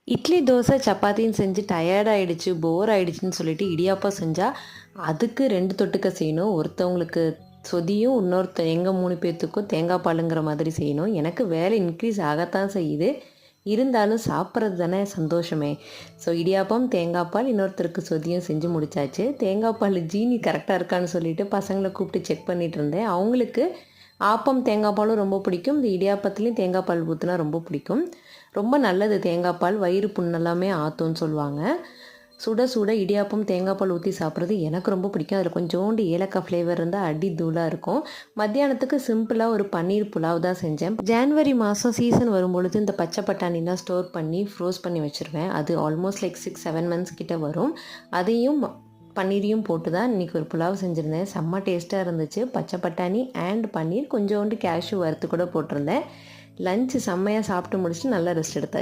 இட்லி, தோசை, சப்பாத்தின்னு செஞ்சு டயர்ட் ஆயிடுச்சு, போர் ஆயிடுச்சுன்னு சொல்லிட்டு இடியாப்பம் செஞ்சால் அதுக்கு 2 தொட்டுக்க செய்யணும். ஒருத்தவங்களுக்கு சொதியும், எங்கள் 3 பேர்த்துக்கும் தேங்காய் பாலுங்கிற மாதிரி செய்யணும். எனக்கு வேலை இன்க்ரீஸ் ஆகத்தான் செய்யுது. இருந்தாலும் சாப்பிட்றது தானே சந்தோஷமே. ஸோ இடியாப்பம், தேங்காய் பால், இன்னொருத்தருக்கு சொதியும் செஞ்சு முடிச்சாச்சு. தேங்காய் பால் ஜீனி கரெக்டாக இருக்கான்னு சொல்லிட்டு பசங்களை கூப்பிட்டு செக் பண்ணிட்டு இருந்தேன். அவங்களுக்கு ஆப்பம் தேங்காய் பாலும் ரொம்ப பிடிக்கும். இந்த இடியாப்பத்துலேயும் தேங்காய் பால் ஊற்றினா ரொம்ப பிடிக்கும். ரொம்ப நல்லது தேங்காய் பால், வயிறு புண்ணெல்லாமே ஆற்றும்னு சொல்லுவாங்க. சுட சுட இடியாப்பம் தேங்காய் பால் ஊற்றி சாப்பிட்றது எனக்கு ரொம்ப பிடிக்கும். அதில் கொஞ்சோண்டு ஏலக்காய் ஃப்ளேவர் இருந்தால் அடி தூளாக இருக்கும். மத்தியானத்துக்கு சிம்பிளாக ஒரு பன்னீர் புலாவ் தான் செஞ்சேன். ஜான்வரி மாதம் சீசன் வரும்பொழுது இந்த பச்சை பட்டாணிலாம் ஸ்டோர் பண்ணி ஃப்ரோஸ் பண்ணி வச்சுருவேன். அது ஆல்மோஸ்ட் லைக் 6-7 மந்த்ஸ் கிட்ட வரும். அதையும் பன்னீரையும் போட்டு தான் இன்றைக்கி ஒரு புலாவ் செஞ்சுருந்தேன். செம்ம டேஸ்ட்டாக இருந்துச்சு. பச்சை பட்டாணி அண்ட் பன்னீர், கொஞ்சோண்டு கேஷ்யூ வறுத்து கூட போட்டிருந்தேன். லஞ்சு செம்மையாக சாப்பிட்டு முடிச்சுட்டு நல்லா ரெஸ்ட் எடுத்தாச்சு.